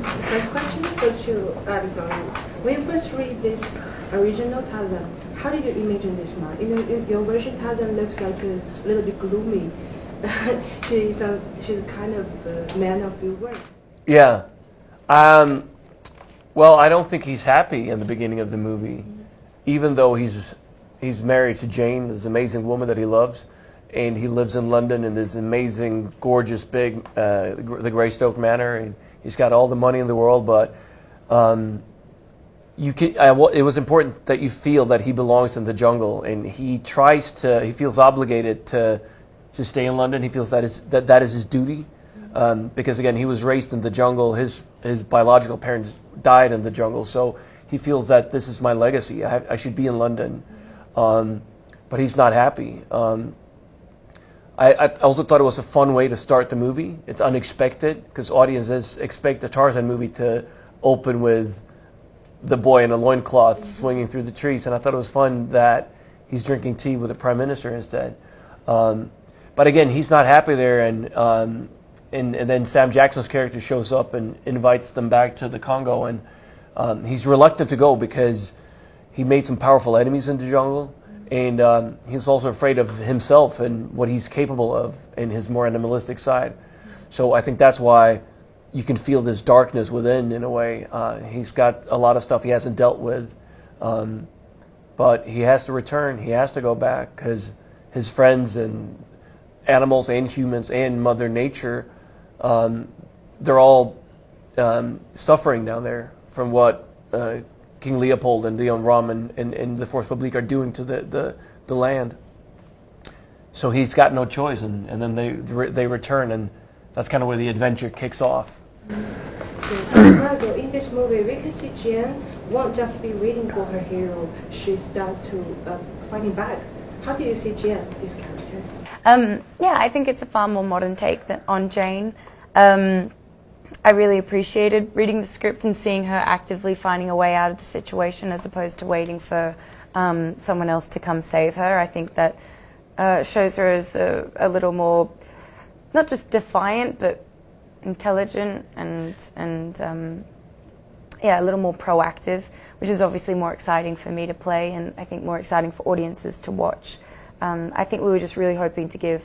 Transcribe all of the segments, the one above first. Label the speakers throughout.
Speaker 1: First question goes to Alexander. When you first read this original Tarzan, how did you imagine this man? Your version Tarzan looks like a little bit gloomy. she's kind of a man of few words.
Speaker 2: Yeah. Well, I don't think he's happy in the beginning of the movie, even though he's married to Jane, this amazing woman that he loves, and he lives in London in this amazing, gorgeous, big, the Greystoke Manor, and he's got all the money in the world. But it was important that you feel that he belongs in the jungle, and he feels obligated to stay in London. He feels that is his duty, because again, he was raised in the jungle. His biological parents died in the jungle, so he feels that this is my legacy. I should be in London, but he's not happy. I also thought it was a fun way to start the movie. It's unexpected because audiences expect the Tarzan movie to open with the boy in a loincloth swinging through the trees, and I thought it was fun that he's drinking tea with the Prime Minister instead. But again, he's not happy there, and then Sam Jackson's character shows up and invites them back to the Congo, and he's reluctant to go because he made some powerful enemies in the jungle, and he's also afraid of himself and what he's capable of and his more animalistic side. So I think that's why you can feel this darkness within, in a way. He's got a lot of stuff he hasn't dealt with, but he has to return. He has to go back because his friends and animals and humans and Mother Nature, they're all suffering down there from what King Leopold and Leon Rom and the Force Publique are doing to the land. So he's got no choice, and then they return, and that's kind of where the adventure kicks off.
Speaker 1: So in this movie, we can see Jane won't just be waiting for her hero. She starts to fighting back. How do you see Jane, this character?
Speaker 3: Yeah, I think it's a far more modern take on Jane. I really appreciated reading the script and seeing her actively finding a way out of the situation as opposed to waiting for someone else to come save her. I think that shows her as a little more, not just defiant, but intelligent and yeah, a little more proactive, which is obviously more exciting for me to play, and I think more exciting for audiences to watch. I think we were just really hoping to give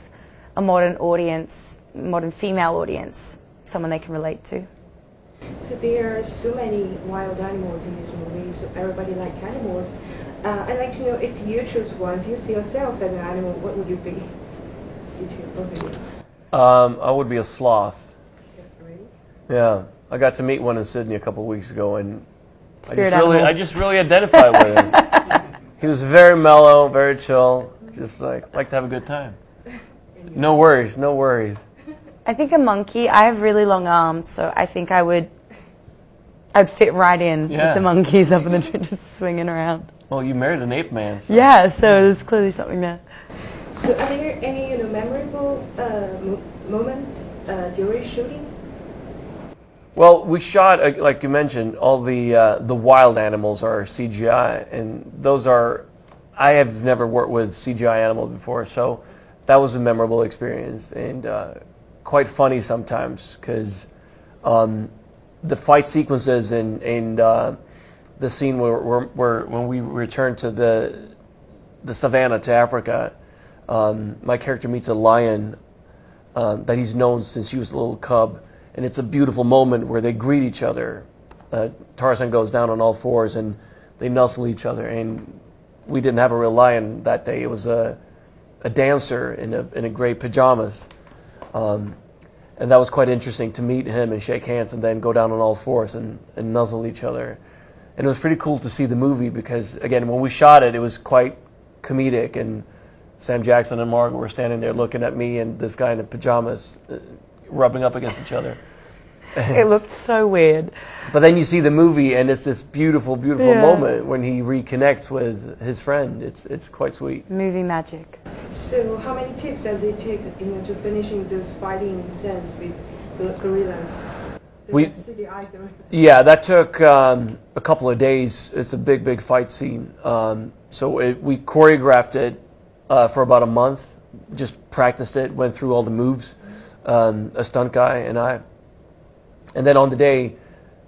Speaker 3: a modern audience, modern female audience, someone they can relate to.
Speaker 1: So there are so many wild animals in this movie, so everybody likes animals. I'd like to know, if you choose one, if you see yourself as an animal, what would you be? You two, both of you.
Speaker 2: I would be a sloth.
Speaker 1: Really?
Speaker 2: Yeah, I got to meet one in Sydney a couple of weeks ago, and
Speaker 3: I
Speaker 2: just really identified with him. He was very mellow, very chill, just like to have a good time. No worries, no worries.
Speaker 3: I think a monkey. I have really long arms, so I think I'd fit right in with the monkeys up in the tree just swinging around.
Speaker 2: Well, you married an ape man. So.
Speaker 3: Yeah, so there's clearly something there.
Speaker 1: So are there any memorable moments during shooting?
Speaker 2: Well, we shot, like you mentioned, all the wild animals are CGI, and those are, I have never worked with CGI animals before, so that was a memorable experience, and quite funny sometimes, because the fight sequences and the scene where when we return to the savannah, to Africa, my character meets a lion that he's known since he was a little cub, and it's a beautiful moment where they greet each other. Tarzan goes down on all fours and they nuzzle each other, and we didn't have a real lion that day. It was a dancer in a gray pajamas, and that was quite interesting to meet him and shake hands and then go down on all fours and nuzzle each other. And it was pretty cool to see the movie because, again, when we shot it, it was quite comedic, and Sam Jackson and Margaret were standing there looking at me and this guy in the pajamas rubbing up against each other.
Speaker 3: It looked so weird.
Speaker 2: But then you see the movie, and it's this beautiful, beautiful moment when he reconnects with his friend. It's quite sweet.
Speaker 3: Movie magic.
Speaker 1: So how many takes does it take, to finishing those fighting scenes with those gorillas?
Speaker 2: Yeah, that took a couple of days. It's a big, big fight scene. So we choreographed it for about a month. Just practiced it, went through all the moves. A stunt guy and I. And then on the day,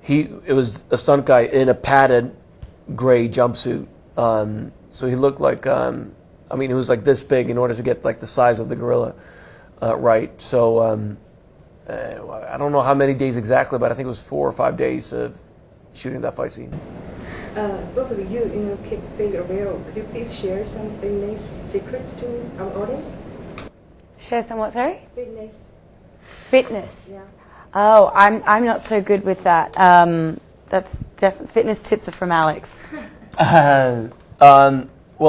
Speaker 2: it was a stunt guy in a padded gray jumpsuit. So he looked like, I mean, he was like this big in order to get like the size of the gorilla right. So I don't know how many days exactly, but I think it was 4 or 5 days of shooting that fight scene.
Speaker 1: Both of you, keep fit or well. Could you please share some fitness secrets to our audience?
Speaker 3: Share some what, sorry?
Speaker 1: Fitness.
Speaker 3: Fitness.
Speaker 1: Yeah.
Speaker 3: Oh, I'm not so good with that. That's fitness tips are from Alex.
Speaker 2: Well,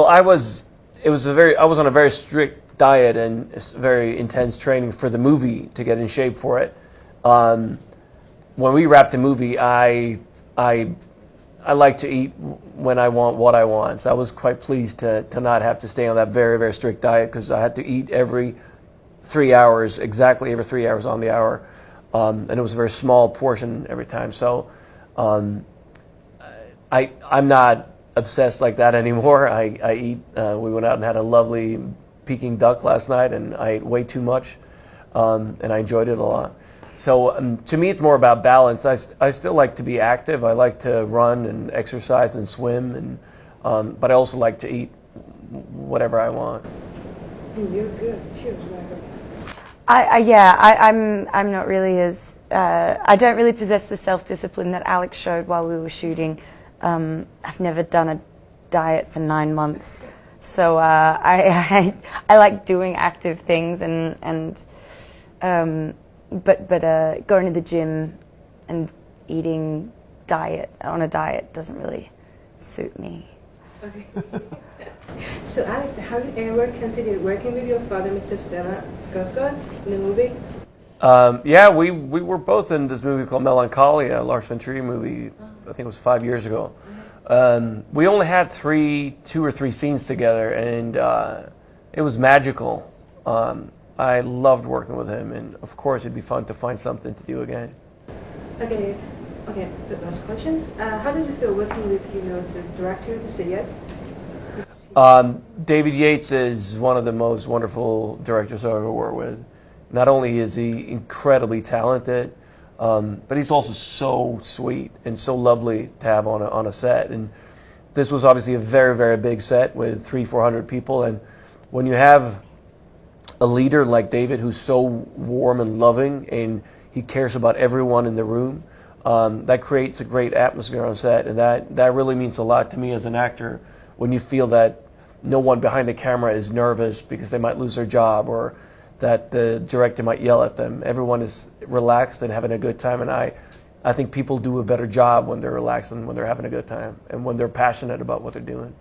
Speaker 2: I was on a very strict diet and very intense training for the movie to get in shape for it. When we wrapped the movie, I like to eat when I want what I want. So I was quite pleased to not have to stay on that very, very strict diet, because I had to eat every 3 hours, exactly every 3 hours on the hour. And it was a very small portion every time. So I'm not obsessed like that anymore. I eat. We went out and had a lovely Peking duck last night, and I ate way too much, and I enjoyed it a lot. So to me, it's more about balance. I still like to be active. I like to run and exercise and swim, and but I also like to eat whatever I want.
Speaker 1: And you're good too,
Speaker 3: I'm not really as I don't really possess the self-discipline that Alex showed while we were shooting. I've never done a diet for 9 months, so I like doing active things but going to the gym and eating on a diet doesn't really suit me.
Speaker 1: Okay. So Alex, have you ever considered working with your father, Mr. Stellan Skarsgård, in the movie?
Speaker 2: Yeah, we were both in this movie called Melancholia, a Lars von Trier movie. I think it was 5 years ago. We only had 2 or 3 scenes together, and it was magical. I loved working with him, and of course it'd be fun to find something to do again.
Speaker 1: Okay. The last questions. How does it feel working with the director, Mr. Yates?
Speaker 2: David Yates is one of the most wonderful directors I've ever worked with. Not only is he incredibly talented, but he's also so sweet and so lovely to have on a set. And this was obviously a very, very big set with 300-400 people. And when you have a leader like David, who's so warm and loving, and he cares about everyone in the room, that creates a great atmosphere on set. And that really means a lot to me as an actor, when you feel that no one behind the camera is nervous because they might lose their job, or that the director might yell at them. Everyone is relaxed and having a good time, and I think people do a better job when they're relaxed and when they're having a good time and when they're passionate about what they're doing.